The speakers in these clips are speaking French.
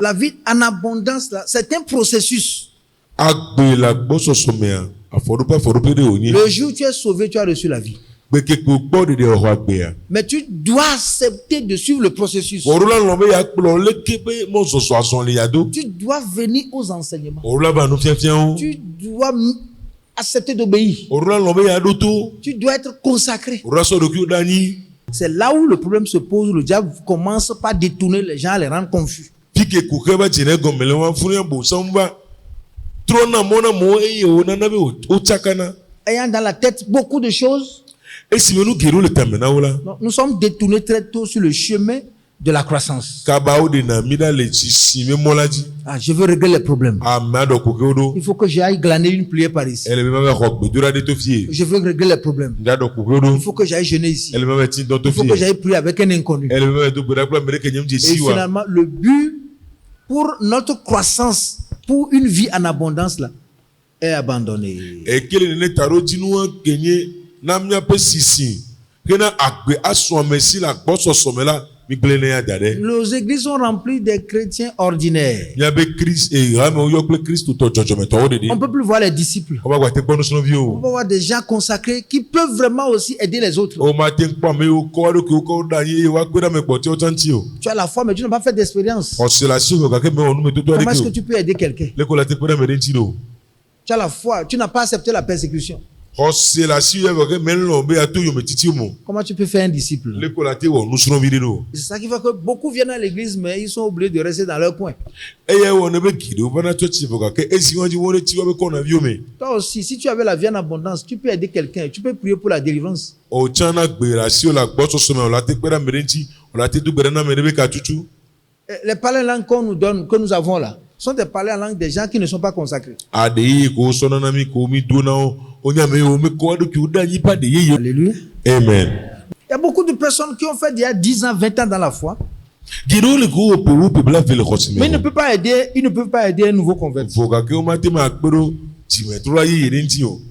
La vie en abondance, là, c'est un processus. Le jour où tu es sauvé, tu as reçu la vie. Mais tu dois accepter de suivre le processus. Tu dois venir aux enseignements. Tu dois accepter d'obéir. Tu dois être consacré. C'est là où le problème se pose. Le diable commence par détourner les gens, les rendre confus. Ayant dans la tête beaucoup de choses, nous sommes détournés très tôt sur le chemin de la croissance. Je veux régler les problèmes. Il faut que j'aille glaner une prière par ici. Je veux régler les problèmes. Il faut que j'aille jeûner ici. Il faut que j'aille prier avec un inconnu. Et finalement, le but pour notre croissance, pour une vie en abondance là, est abandonné. Nos églises sont remplies de chrétiens ordinaires. On ne peut plus voir les disciples. On peut voir des gens consacrés qui peuvent vraiment aussi aider les autres. Tu as la foi, mais tu n'as pas fait d'expérience. Comment est-ce que tu peux aider quelqu'un? Tu as la foi, tu n'as pas accepté la persécution. Comment tu peux faire un disciple? C'est ça qui fait que beaucoup viennent à l'église, mais ils sont obligés de rester dans leur coin. Toi aussi, si tu avais la vie en abondance, tu peux aider quelqu'un, tu peux prier pour la délivrance. Les parler en langue qu'on nous donne, que nous avons là, sont des parler en langue des gens qui ne sont pas consacrés. Alléluia. Amen. Il y a beaucoup de personnes qui ont fait il y a 10 ans, 20 ans dans la foi. Mais ils ne peuvent pas aider un nouveau converti.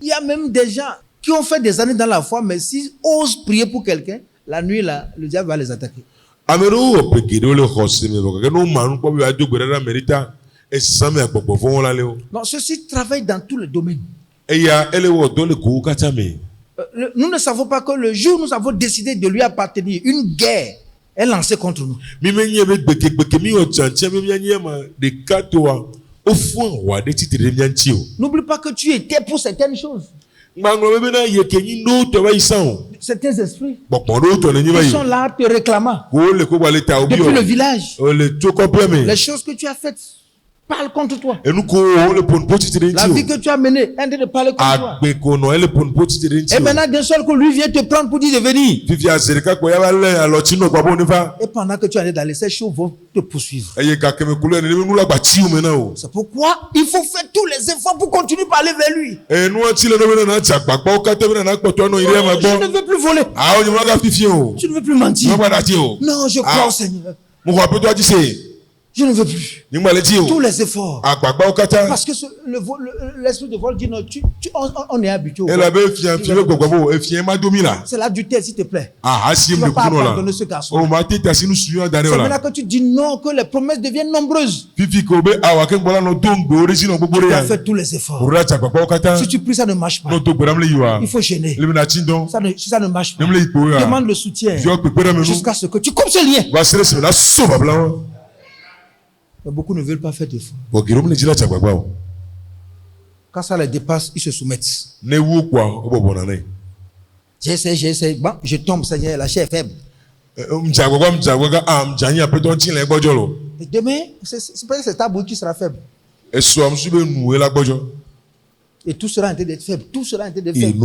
Il y a même des gens qui ont fait des années dans la foi, mais s'ils osent prier pour quelqu'un, la nuit là, le diable va les attaquer. Non, ceci travaille dans tous les domaines. Nous ne savons pas que le jour où nous avons décidé de lui appartenir, une guerre est lancée contre nous. N'oublie pas que tu étais pour certaines choses. Certains esprits qui sont là te réclamant depuis le village. Les choses que tu as faites parlent contre toi. La vie que tu as menée est en train de parler contre toi. Et maintenant d'un seul coup, lui vient te prendre pour dire de venir. Et pendant que tu es allé dans les ces choses vont te poursuivre. C'est pourquoi il faut faire tous les efforts pour continuer à aller vers lui. Je ne veux plus voler. Je ne veux plus mentir. Non, je crois au Seigneur. Je ne veux plus. Tous les efforts. Parce que l'esprit de vol dit non, on est habitué. C'est l'adultère, s'il te plaît. Tu ne vas pas abandonner ce garçon. C'est maintenant que tu dis non, que les promesses deviennent nombreuses. Tu as fait tous les efforts. Si tu pries, ça ne marche pas. Il faut gêner. Si ça ne marche pas, demande le soutien jusqu'à ce que tu coupes ce lien. Mais beaucoup ne veulent pas faire d'efforts. Quand ça les dépasse, ils se soumettent. J'essaie. Bon, je tombe, Seigneur, la chair est faible. Et demain, c'est pas ta bouche qui sera faible. Et tout sera en train d'être faible. Tout sera en train d'être faible.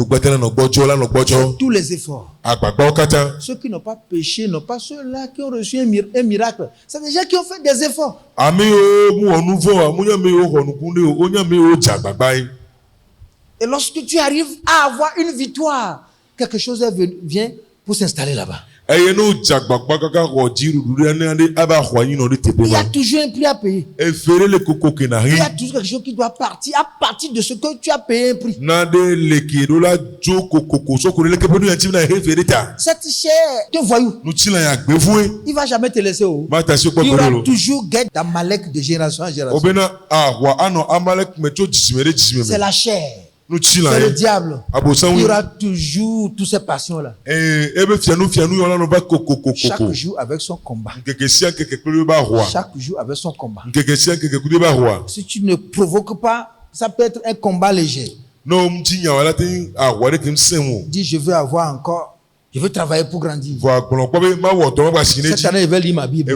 Tous les efforts. Ceux qui n'ont pas péché, n'ont pas ceux-là qui ont reçu un miracle. C'est des gens qui ont fait des efforts. Et lorsque tu arrives à avoir une victoire, quelque chose vient pour s'installer là-bas. Il y a toujours un prix à payer. Il y a toujours quelque chose qui doit partir à partir de ce que tu as payé un prix. Cette chair te voyou. Il ne va jamais te laisser. Il va toujours guetter ta malek de génération en génération. C'est la chair. C'est le diable. Il y aura toujours toutes ces passions-là. Chaque jour avec son combat. Chaque jour avec son combat. Si tu ne provoques pas, ça peut être un combat léger. Dis, je veux avoir encore. Je veux travailler pour grandir. Cette année, il va lire ma Bible.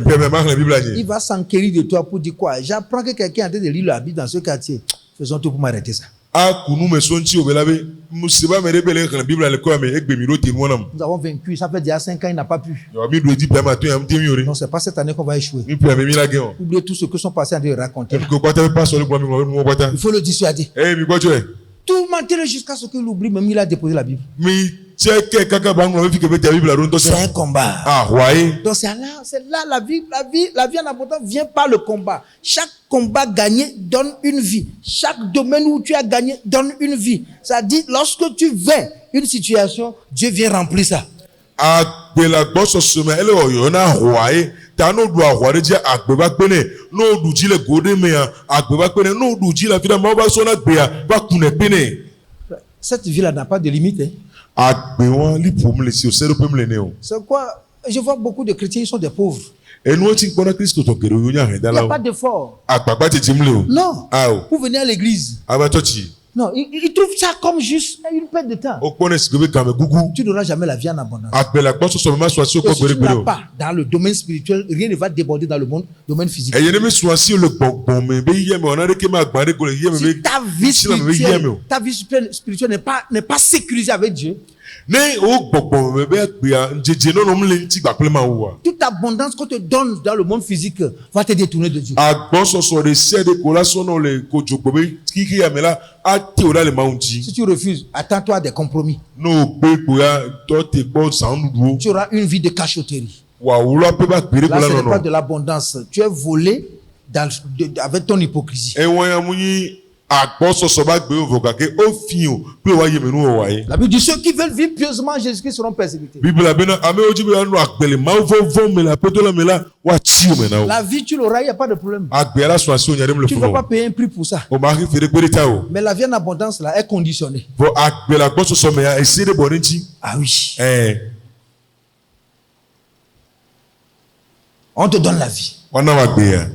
Il va s'enquérir de toi pour dire quoi? J'apprends que quelqu'un est en train de lire la Bible dans ce quartier. Faisons tout pour m'arrêter ça. Nous avons vaincu, ça fait déjà 5 ans, il n'a pas pu. Non, c'est pas cette année qu'on va échouer. Oubliez tout ce que sont passés en train de raconter. Il faut le dissuader. Tout mentir jusqu'à ce qu'il oublie, même il a déposé la Bible. C'est un combat. Donc c'est là la vie en abondance vient par le combat. Chaque combat gagné donne une vie. Chaque domaine où tu as gagné donne une vie. Ça dit, lorsque tu vaincus une situation, Dieu vient remplir ça. Cette vie-là n'a pas de limite. C'est quoi? Je vois beaucoup de chrétiens, ils sont des pauvres. Il n'y a pas d'effort. Non. Pour venir à l'église. Non, ils trouvent ça comme juste une perte de temps. Tu n'auras jamais la vie en abondance. Si tu n'as pas dans le domaine spirituel, rien ne va déborder dans le domaine physique. Si ta vie spirituelle n'est pas sécurisée avec Dieu, toute abondance qu'on te donne dans le monde physique va te détourner de Dieu. Si tu refuses, attends-toi à des compromis. Tu auras une vie de cachotterie. Là, ce n'est pas de l'abondance. Tu es volé avec ton hypocrisie. La Bible dit ceux qui veulent vivre pieusement en Jésus-Christ seront persécutés. La vie, tu l'auras, il n'y a pas de problème. Tu ne vas pas payer un prix pour ça. Mais la vie en abondance là, est conditionnée. Ah oui. On te donne la vie.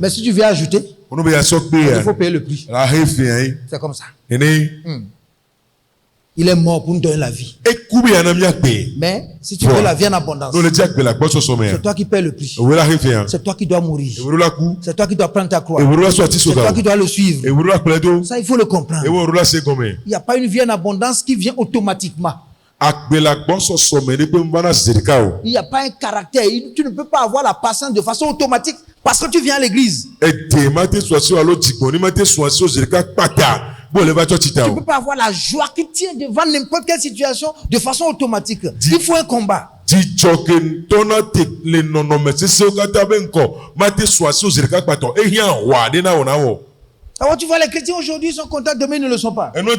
Mais si tu viens ajouter, il faut payer le prix. C'est comme ça. Il est mort pour nous donner la vie. Mais si tu veux la vie en abondance, c'est toi qui payes le prix. C'est toi qui dois mourir. C'est toi qui dois prendre ta croix. C'est toi qui dois le suivre. Ça, il faut le comprendre. Il n'y a pas une vie en abondance qui vient automatiquement. Il n'y a pas un caractère. Tu ne peux pas avoir la patience de façon automatique parce que tu viens à l'église. Tu ne peux pas avoir la joie qui tient devant n'importe quelle situation de façon automatique. Il faut un combat. Alors tu vois, les chrétiens aujourd'hui sont contents, demain ils ne le sont pas. Non,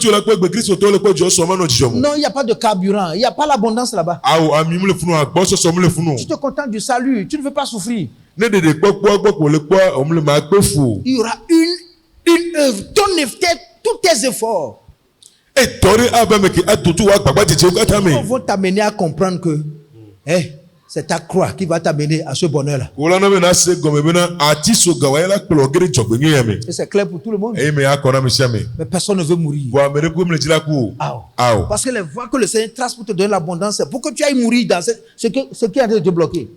il n'y a pas de carburant, il n'y a pas l'abondance là-bas. Tu te contentes du salut, tu ne veux pas souffrir. Il y aura une œuvre, ton effort, tous tes efforts vont t'amener à comprendre que c'est ta croix qui va t'amener à ce bonheur-là. Et c'est clair pour tout le monde. Mais personne ne veut mourir. Parce que les voies que le Seigneur trace pour te donner l'abondance, c'est pour que tu ailles mourir dans ce qui est en train de te bloquer.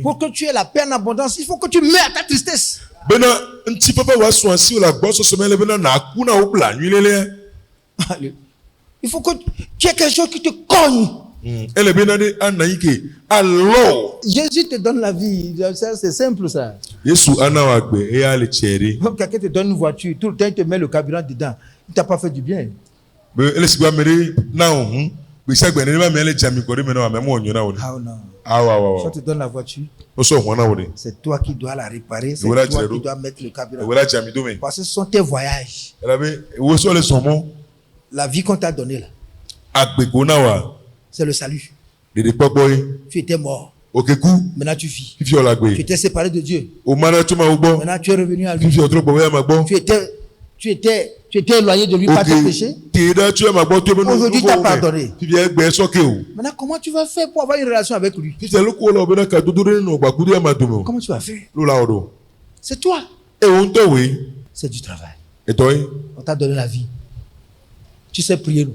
Pour que tu aies la paix en abondance, il faut que tu meurs à ta tristesse. Il faut que tu aies quelque chose qui te cogne. Jésus te donne la vie. C'est simple ça. Quelqu'un te donne une voiture, tout le temps il te met le carburant dedans. Il ne t'a pas fait du bien. Quand tu donnes la voiture, c'est toi qui dois la réparer, c'est toi qui dois mettre le carburant. Parce que ce sont tes voyages. La vie qu'on t'a donnée là, c'est le salut. Tu étais mort. Maintenant tu vis. Tu étais séparé de Dieu. Maintenant tu es revenu à lui. Tu étais éloigné de lui par tes péchés. Aujourd'hui, tu as pardonné. Maintenant, comment tu vas faire pour avoir une relation avec lui? Comment tu vas faire? C'est toi. C'est du travail. On t'a donné la vie. Tu sais prier.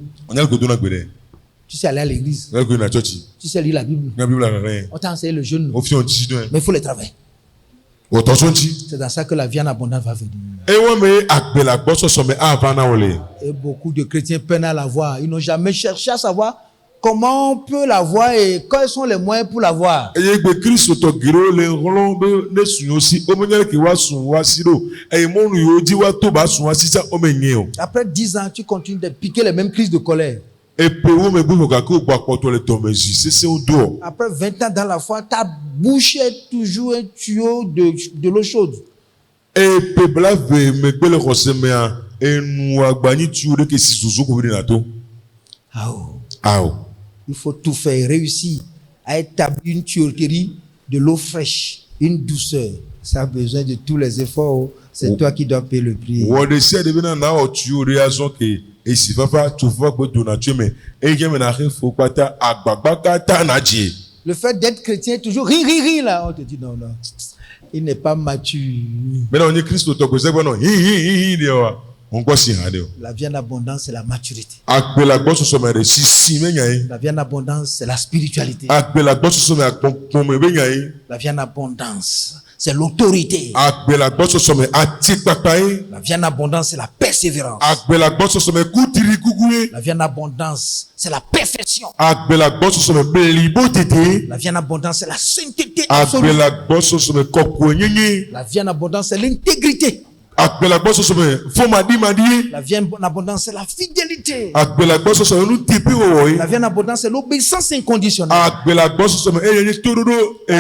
Tu sais aller à l'église. Tu sais lire la Bible. On t'a enseigné le jeûne. Mais il faut le travail. C'est dans ça que la vie en abondance va venir. Et beaucoup de chrétiens peinent à la voir. Ils n'ont jamais cherché à savoir comment on peut la voir et quels sont les moyens pour la voir. Après 10 ans, tu continues de piquer les mêmes crises de colère. Après 20 ans dans la foi, ta bouche est toujours un tuyau de l'eau chaude. Il faut tout faire, réussir à établir une tuyauterie de l'eau fraîche, une douceur. Ça a besoin de tous les efforts. C'est toi qui dois payer le prix. Le fait d'être chrétien toujours ri là, on te dit non. Il n'est pas mature. La vie en abondance, c'est la maturité. La vie en abondance, c'est la spiritualité. La vie en abondance, c'est l'autorité. La vie en abondance, c'est la persévérance. La vie en abondance, c'est la perfection. La vie en abondance, c'est la sainteté absolue. La vie en abondance, c'est l'intégrité. La vie en abondance, c'est la fidélité. La vie en abondance, c'est l'obéissance inconditionnelle. La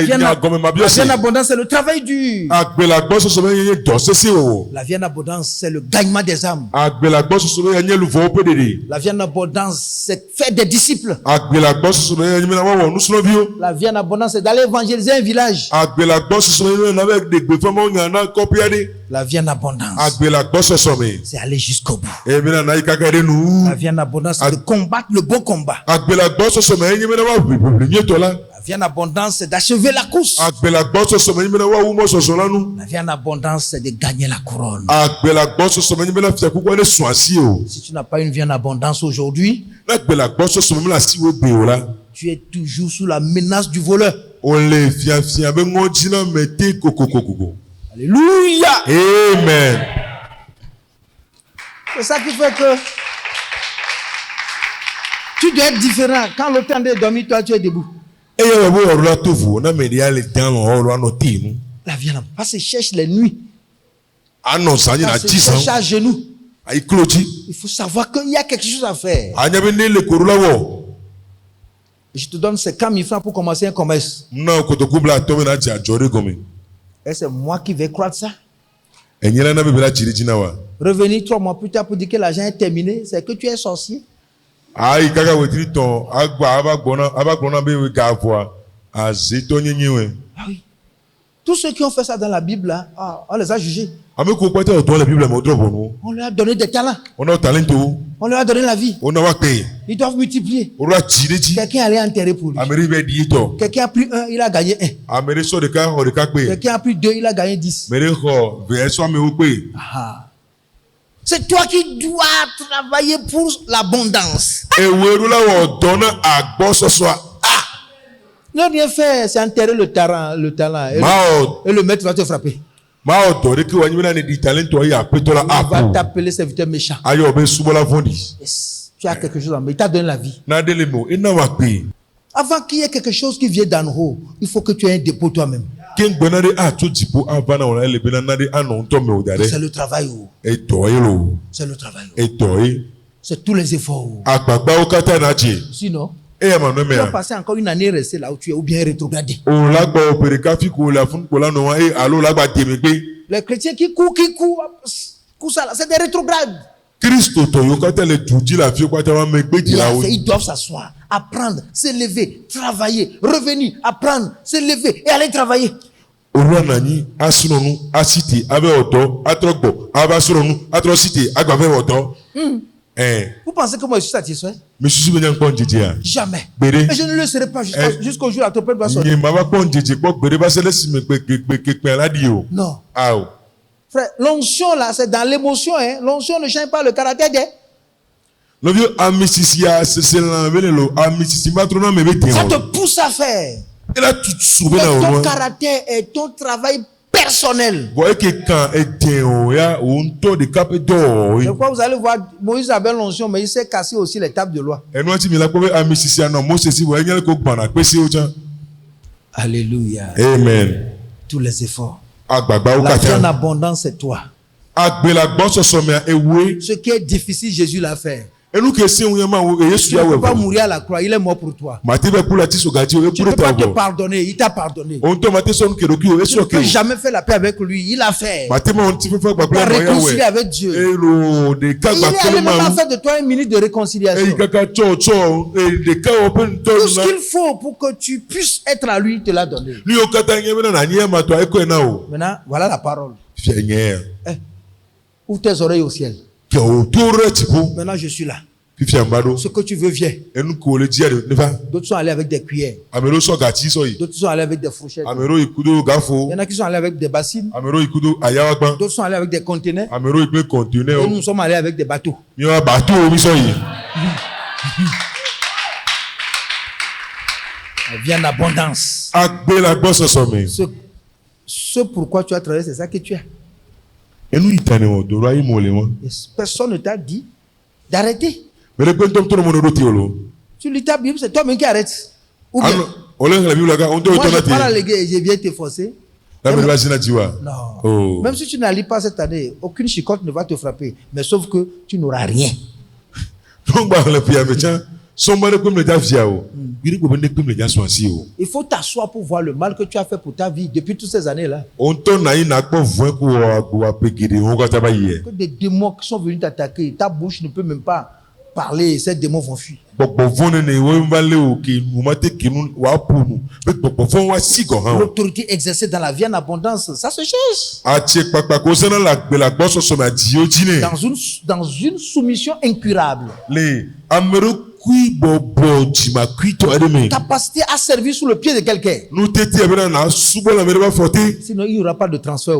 vie en abondance, c'est le travail dur. La vie en abondance, c'est le gagnement des âmes. La vie en abondance, c'est faire des disciples. La vie en abondance, c'est d'aller évangéliser un village. La vie en abondance, c'est aller jusqu'au bout. La vie en abondance, c'est de combattre le bon combat. La vie en abondance, c'est d'achever la course. La vie en abondance, c'est de gagner la couronne. Si tu n'as pas une vie en abondance aujourd'hui, tu es toujours sous la menace du voleur. Alléluia. Amen. C'est ça qui fait que tu dois être différent. Quand l'autre est dormi, toi tu es debout. La vie en abondance, parce que cherche les nuits. Cherche à genoux. Il faut savoir qu'il y a quelque chose à faire. Je te donne 50 000 francs pour commencer un commerce. Et c'est moi qui vais croire ça. Revenir 3 mois plus tard pour dire que l'argent est terminé, c'est que tu es sorcier. Ah oui. Tous ceux qui ont fait ça dans la Bible, là, on les a jugés. On leur a donné des talents. On leur a donné la vie. Ils doivent multiplier. Quelqu'un allait enterrer pour lui. Quelqu'un a pris 1, il a gagné 1. Quelqu'un a pris 2, il a gagné 10. C'est toi qui dois travailler pour l'abondance. Ne rien faire, c'est enterrer le talent et le maître va te frapper. Il va t'appeler serviteur méchant. Yes. Tu as quelque chose en moi. Il t'a donné la vie. Avant qu'il y ait quelque chose qui vienne d'en haut, il faut que tu aies un dépôt toi-même. C'est le travail. C'est le travail. C'est tous les efforts. Sinon, tu vas passer encore une année rester là où tu es ou bien rétrogradé. Les chrétiens qui courent, ça là, c'est des rétrogrades. Ils doivent s'asseoir, apprendre, s'élever, travailler, revenir, apprendre, s'élever et aller travailler. Vous pensez que moi je suis satisfait? Jamais. Et je ne le serai pas jusqu'au jour où la trompette va sonner. Non. Frère, l'onction là, c'est dans l'émotion. Hein? L'onction ne change pas le caractère des. Ça te pousse à faire. Ton caractère et ton travail personnel. Je crois que vous allez voir, Moïse avait l'onction, mais il s'est cassé aussi les tables de loi. Alléluia. Amen. Tous les efforts. La vie en abondance, c'est toi. Ce qui est difficile, Jésus l'a fait. Tu ne peux pas mourir à la croix, il est mort pour toi. Tu ne peux pas te pardonner, il t'a pardonné. Tu ne peux jamais faire la paix avec lui, il l'a fait. Tu as réconcilié avec Dieu. Il est allé maintenant faire de toi une minute de réconciliation. Tout ce qu'il faut pour que tu puisses être à lui, il te l'a donné. Maintenant, voilà la parole. Ouvre tes oreilles au ciel. Maintenant, je suis là. Ce que tu veux, viens. D'autres sont allés avec des cuillères. D'autres sont allés avec des fourchettes. Il y en a qui sont allés avec des bassines. D'autres sont allés avec des conteneurs. Et nous sommes allés avec des bateaux. Viens en abondance. Ce pourquoi tu as travaillé, c'est ça que tu as. Personne ne t'a dit d'arrêter. Tu lis ta Bible, c'est toi-même qui arrêtes. Ou bien, moi je parle à l'église et je viens te forcer. Non. Même si tu ne lis pas cette année, aucune chicotte ne va te frapper. Mais sauf que tu n'auras rien. Il faut t'asseoir pour voir le mal que tu as fait pour ta vie depuis toutes ces années-là. Que des démons qui sont venus t'attaquer, ta bouche ne peut même pas parler, ces démons vont fuir. L'autorité exercée dans la vie en abondance, ça se cherche. Dans une soumission incurable. Capacité à servir sous le pied de quelqu'un. Sinon, il n'y aura pas de transfert.